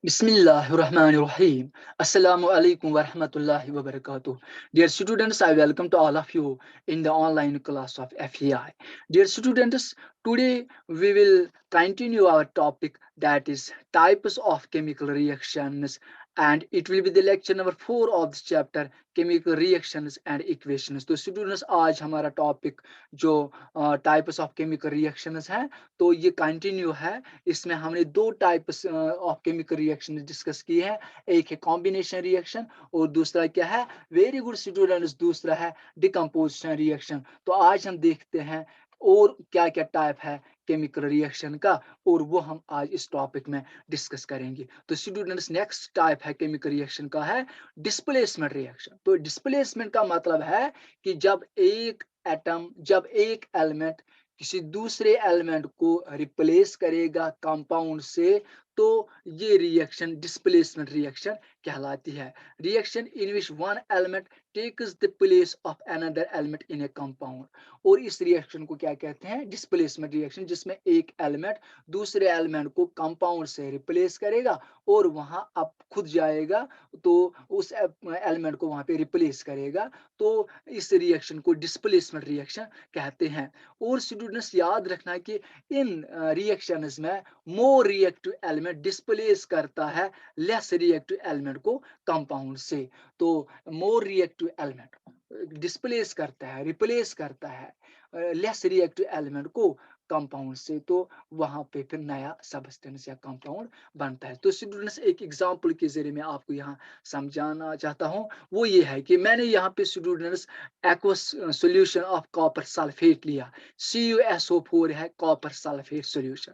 Bismillahirrahmanirrahim. Assalamu alaikum wa rahmatullahi wa barakatuh. Dear students, I welcome to all of you in the online class of FEI. Dear students, today we will continue our topic, that is types of chemical reactions, and it will be the lecture number 4 of this chapter, chemical reactions and equations. तो students, आज हमारा topic जो types of chemical reactions है, तो ये continue है। इसमें हमने दो types of chemical reaction discuss की है। एक है कॉम्बिनेशन रिएक्शन और दूसरा क्या है, वेरी गुड स्टूडेंट्स, दूसरा है डिकम्पोजिशन रिएक्शन। तो आज हम देखते हैं और क्या क्या टाइप है केमिकल रिएक्शन का, और वो हम आज इस टॉपिक में डिस्कस करेंगे। तो स्टूडेंट्स, नेक्स्ट टाइप है केमिकल रिएक्शन का है डिस्प्लेसमेंट रिएक्शन। तो डिस्प्लेसमेंट का मतलब है कि जब एक एलिमेंट किसी दूसरे एलिमेंट को रिप्लेस करेगा कंपाउंड से, तो ये रिएक्शन डिस्प्लेसमेंट रिएक्शन कहलाती है। Reaction in which one element takes the place of another element in a compound. और इस रिएक्शन को क्या कहते हैं, डिस्प्लेसमेंट रिएक्शन, जिसमें एक एलिमेंट दूसरे एलिमेंट को कंपाउंड से रिप्लेस करेगा और वहां अब खुद जाएगा, तो उस एलिमेंट को वहां पे रिप्लेस करेगा। तो इस रिएक्शन को डिस्प्लेसमेंट रिएक्शन कहते हैं। और स्टूडेंट्स, याद रखना कि इन रिएक्शंस में मोर रिएक्टिव एलिमेंट डिस्प्लेस करता है लेस रिएक्टिव एलिमेंट को कंपाउंड से। तो मोर रिएक्टिव एलिमेंट डिस्प्लेस करता है, रिप्लेस करता है लेस रिएक्टिव एलिमेंट को कंपाउंड से, तो वहां पे फिर नया सब्सटेंस या कंपाउंड बनता है। तो स्टूडेंट्स, एक एग्जांपल के जरिए मैं आपको यहाँ समझाना चाहता हूँ। वो ये है कि मैंने यहाँ पे students aqueous solution of copper sulphate लिया। CuSO4 है कॉपर सल्फेट सॉल्यूशन।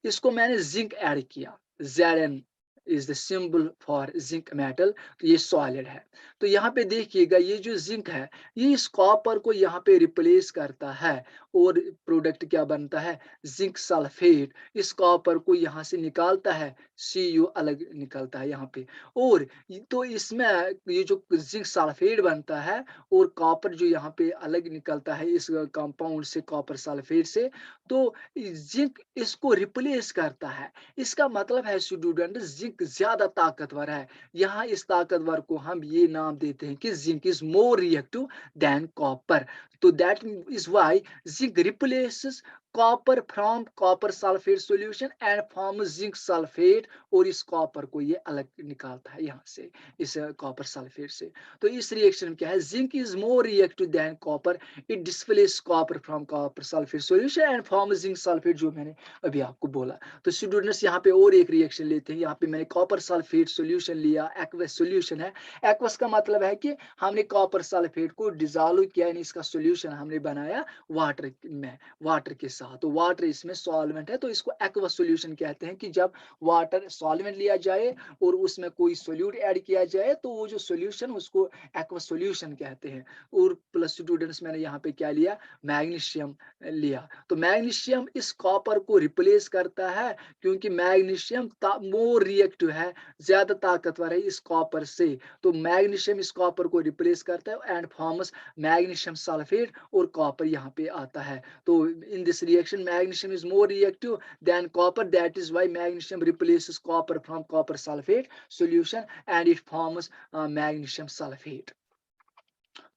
इसको मैंने जिंक ऐड किया, Zn is the symbol for zinc metal. तो ये सॉलिड है। तो यहाँ पे देखिएगा, ये जो जिंक है, ये इस कॉपर को यहाँ पे रिप्लेस करता है और प्रोडक्ट क्या बनता है, जिंक सल्फेट। इस कॉपर को यहाँ से निकालता है, Cu अलग निकलता है यहाँ पे। और तो इसमें ये जो जिंक सल्फेट बनता है और कॉपर जो यहाँ पे अलग निकलता है इस कंपाउंड से, कॉपर सल्फेट से, तो जिंक इसको रिप्लेस करता है। इसका मतलब है स्टूडेंट, जिंक ज्यादा ताकतवर है। यहाँ इस ताकतवर को हम ये नाम देते हैं कि zinc is more reactive than copper. तो that is why zinc replaces copper from copper sulphate solution and form zinc sulphate. और इस कॉपर को ये अलग निकालता है यहाँ से, इस कॉपर सल्फेट से। तो इस रिएक्शन में क्या है, zinc is more reactive than copper. It displace copper from copper sulphate solution and form zinc sulphate, जो मैंने अभी आपको बोला। तो स्टूडेंट्स, यहाँ पे और एक रिएक्शन लेते हैं। यहाँ पे मैंने कॉपर सल्फेट सॉल्यूशन लिया, एक्वस सॉल्यूशन है। एक्वस का मतलब है कि हमने कॉपर सल्फेट को डिजोल्व किया, यानी इसका सॉल्यूशन हमने बनाया वाटर में, वाटर के साथ। तो वाटर इसमें सॉल्वेंट है, तो इसको एक्वस सॉल्यूशन कहते हैं कि जब वाटर सॉल्वेंट लिया जाए और उसमें कोई सोल्यूट ऐड किया जाए, तो वो जो सॉल्यूशन उसको एक्वस सॉल्यूशन कहते हैं। और प्लस स्टूडेंट्स, मैंने यहाँ पे क्या लिया, मैग्नीशियम लिया। तो मैग्नीशियम इस कॉपर को रिप्लेस करता है, क्योंकि मैग्नीशियम मोर रिएक्टिव है, ज्यादा ताकतवर है इस कॉपर से। तो मैग्नीशियम इस कॉपर को रिप्लेस करता है एंड फॉर्म्स मैग्नीशियम सल्फेट, और कॉपर यहाँ पे आता है। तो in this reaction magnesium is more reactive than copper, that is why magnesium replaces copper from copper sulphate solution and it forms magnesium sulphate.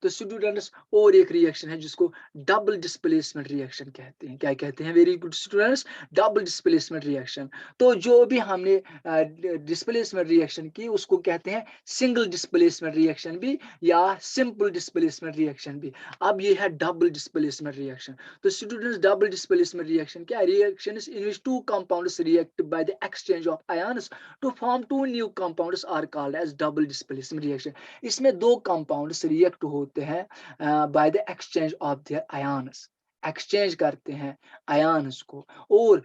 तो स्टूडेंट्स, और एक रिएक्शन है जिसको डबल डिस्प्लेसमेंट रिएक्शन कहते हैं। क्या कहते हैं, very good students, double displacement reaction. तो जो भी हमने डिस्प्लेसमेंट रिएक्शन की उसको कहते हैं सिंगल डिस्प्लेसमेंट रिएक्शन भी, या सिंपल डिस्प्लेसमेंट रिएक्शन भी। अब ये है डबल डिस्प्लेसमेंट रिएक्शन। तो स्टूडेंट्स, डबल डिस्प्लेसमेंट रिएक्शन क्या, reaction is in which two compounds react by the exchange of ions to form two new compounds are called as double displacement reaction. इसमें दो compounds react होते हैं by the exchange of their ions, exchange करते हैं ions को। और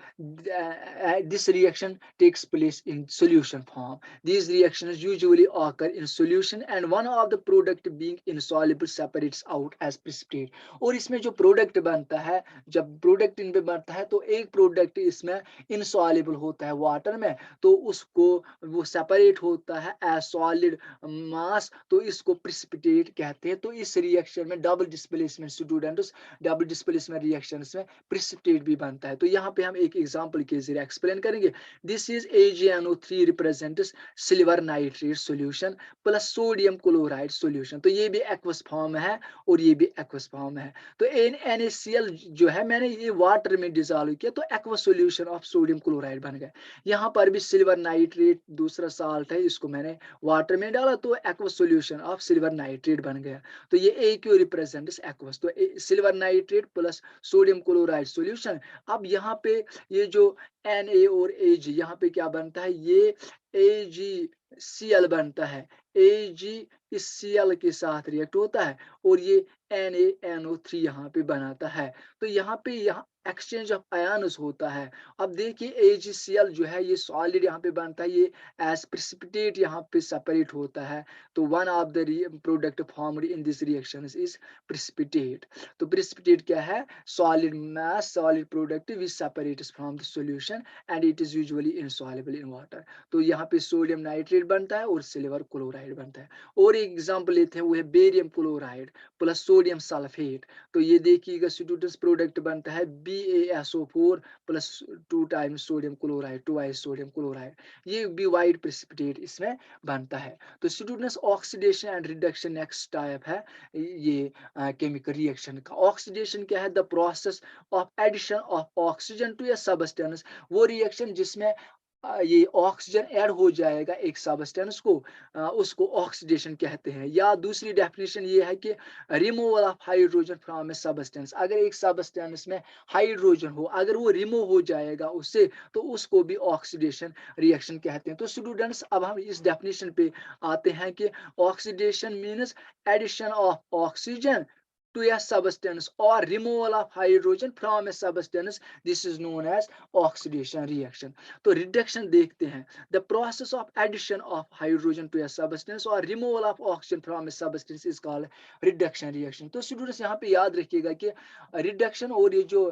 this reaction takes place in solution form. these reactions usually occur in solution and one of the product being insoluble separates out as precipitate। और इसमें जो product बनता है, जब प्रोडक्ट इनमें बनता है, तो एक प्रोडक्ट इसमें इनसॉल्युबल होता है वाटर में, तो उसको वो सेपरेट होता है एज सॉलिड मास, तो इसको प्रिसिपिटेट कहते हैं। तो इस रिएक्शन में double displacement students, double displacement displacement reactions में प्रिसिपिटेट भी बनता है। तो यहाँ पे हम एक एग्जांपल के जरिए एक्सप्लेन करेंगे। This is AgNO3 represents silver nitrate solution plus sodium chloride solution. तो ये भी एक्वस फॉर्म है और ये भी एक्वस फॉर्म है। तो NaCl जो है मैंने ये वाटर में डिजोल्व किया तो aqueous solution of sodium chloride बन गया। यहाँ पर भी सिल्वर नाइट्रेट दूसरा साल्ट है, इसको मैंने वाटर में डाला तो aqueous solution of silver nitrate बन गया। तो ये AQ रिप्रेजेंट्स एक्वस। तो silver nitrate plus sodium chloride solution. अब यहाँ पे ये जो Na और Ag यहाँ पे क्या बनता है, ये AgCl बनता है। Ag इस Cl के साथ रिएक्ट होता है और ये NaNO3 यहाँ पे बनाता है। तो यहाँ पे यहाँ एक्सचेंज ऑफ आयन्स होता है। अब देखिए AgCl जो है ये सॉलिड यहाँ पे बनता है, ये एज प्रेसिपिटेट यहाँ पे सेपरेट होता है। तो one of the product formed in this reaction is precipitate. तो प्रेसिपिटेट क्या है, solid mass solid product which separates from the solution and it is usually insoluble in water. तो यहाँ पे सोडियम नाइट्रेट बनता है और सिल्वर क्लोराइड बनता है। और एक एग्जांपल लेते हैं, वो है barium chloride plus sodium sulphate. तो ये देखिएगा स्टूडेंट्स, प्रोडक्ट बनता है BaSO4 plus 2 times sodium chloride, 2 sodium chloride. ये भी वाइट प्रेसिपिटेट इसमें बनता है। तो students oxidation and reduction next type है ये केमिकल रिएक्शन का। ऑक्सीडेशन क्या है, the process of addition of oxygen to a substance. वो रिएक्शन जिसमें ये ऑक्सीजन ऐड हो जाएगा एक सब्सटेंस को, उसको ऑक्सीडेशन कहते हैं। या दूसरी डेफिनेशन ये है कि removal of hydrogen from a substance. अगर एक सब्सटेंस में हाइड्रोजन हो, अगर वो रिमूव हो जाएगा उससे, तो उसको भी ऑक्सीडेशन रिएक्शन कहते हैं। तो स्टूडेंट्स अब हम इस डेफिनेशन पे आते हैं कि oxidation means addition of oxygen to a substance or removal of hydrogen from a substance. This is known as oxidation reaction. तो रिडक्शन देखते हैं, the process of addition of hydrogen to a substance or removal of oxygen from a substance is called reduction reaction. तो students यहाँ पे याद रखिएगा कि reduction और ये जो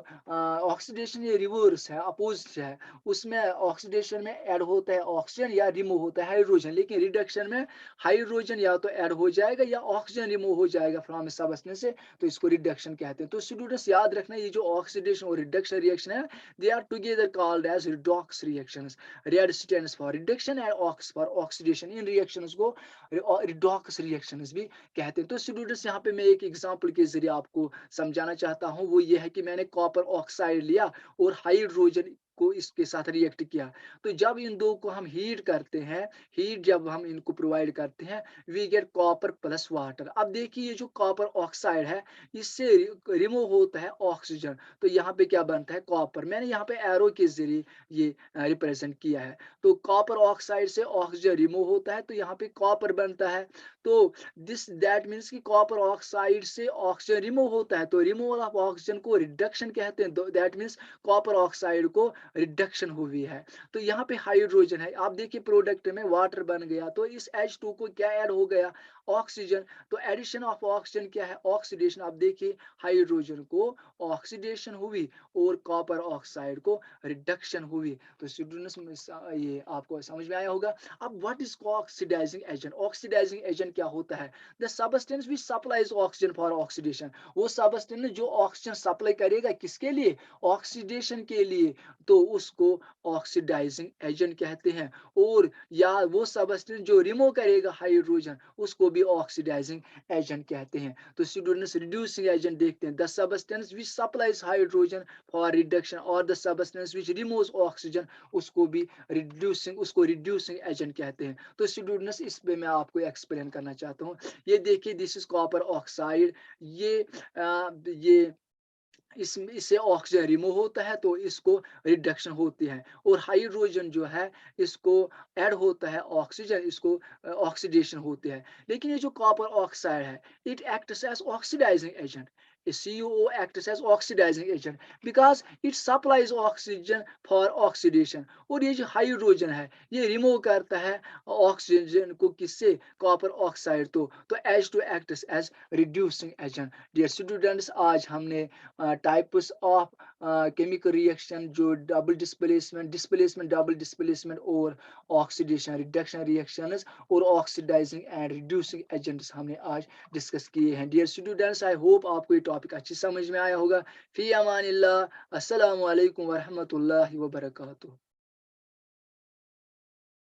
ऑक्सीडेशन ये रिवर्स है, अपोजिट है। उसमें ऑक्सीडेशन में ऐड होता है ऑक्सीजन या रिमूव होता है हाइड्रोजन, लेकिन रिडक्शन में हाइड्रोजन या तो ऐड हो जाएगा या ऑक्सीजन रिमूव हो जाएगा फ्रॉम सब्सटेंस से, तो इसको रिडक्शन कहते हैं। तो स्टूडेंट्स याद रखना, ये जो ऑक्सीडेशन और रिडक्शन रिएक्शन है, they are together called as redox reactions. Red stands for reduction and ox for oxidation. इन रिएक्शंस को रिडॉक्स रिएक्शंस भी कहते हैं। तो स्टूडेंट्स यहाँ पे मैं एक एग्जांपल के जरिए आपको समझाना चाहता हूँ, वो ये है कि मैंने कॉपर ऑक्साइड लिया और हाइड्रोजन को इसके साथ रिएक्ट किया। तो जब इन दो को हम हीट करते हैं, हीट जब हम इनको प्रोवाइड करते हैं, we get copper plus water. अब देखिए ये जो कॉपर ऑक्साइड है, इससे रिमूव होता है ऑक्सीजन। तो यहाँ पे क्या बनता है, कॉपर। मैंने यहाँ पे एरो के जरिए ये रिप्रेजेंट किया है। तो कॉपर ऑक्साइड से ऑक्सीजन रिमूव होता है तो यहाँ पे कॉपर बनता है। तो दिस दैट मीन्स कि कॉपर ऑक्साइड से ऑक्सीजन रिमूव होता है, तो रिमूवल ऑफ ऑक्सीजन को रिडक्शन कहते हैं। दैट मीन्स कॉपर ऑक्साइड को रिडक्शन हुई है। तो यहाँ पे हाइड्रोजन है, आप देखिए प्रोडक्ट में वाटर बन गया, तो इस H2 को क्या ऐड हो गया, ऑक्सीजन। तो एडिशन ऑफ ऑक्सीजन क्या है, ऑक्सीडेशन। आप देखिए हाइड्रोजन को ऑक्सीडेशन हुई और कॉपर ऑक्साइड को रिडक्शन हुई। तो स्टूडेंट्स ये आपको समझ में आया होगा। अब what is oxidising agent. Oxidising agent क्या होता है, the substance which supplies oxygen for oxidation. वो सब्सटेंस जो ऑक्सीजन सप्लाई करेगा किसके लिए, ऑक्सीडेशन के लिए, तो उसको ऑक्सीडाइजिंग एजेंट कहते हैं। और या वो सब्सटेंस जो रिमूव करेगा हाइड्रोजन, उसको भी ऑक्सीडाइजिंग एजेंट कहते हैं। तो स्टूडेंट्स रिड्यूसिंग एजेंट देखते हैं, the substance which supplies hydrogen for reduction और the substance which removes oxygen, उसको भी रिड्यूसिंग एजेंट कहते हैं। तो स्टूडेंट्स इस पे मैं आपको एक्सप्लेन करना चाहता हूँ। ये देखिए दिस इज कॉपर ऑक्साइड, ये इससे ऑक्सीजन रिमूव होता है तो इसको रिडक्शन होती है। और हाइड्रोजन जो है इसको ऐड होता है ऑक्सीजन, इसको ऑक्सीडेशन होती है। लेकिन ये जो कॉपर ऑक्साइड है, it acts as oxidising agent. CuO acts as oxidizing agent because it supplies oxygen for oxidation। और ये जो हाइड्रोजन है ये रिमूव करता है ऑक्सीजन को, किससे, कॉपर ऑक्साइड। तो H2 acts as reducing agent। Dear students, आज हमने टाइप्स ऑफ केमिकल रिएक्शन, जो डबल डिस्प्लेसमेंट डबल डिस्प्लेसमेंट और ऑक्सीडेशन रिडक्शन रिएक्शंस और ऑक्सीडाइजिंग एंड रिड्यूसिंग एजेंट्स हमने आज डिस्कस किए हैं। डियर स्टूडेंट्स, आई होप आपको ये टॉपिक अच्छी समझ में आया होगा। फ़ी अमानिल्लाह, अस्सलामु अलैकुम व रहमतुल्लाहि व बरकातुहू।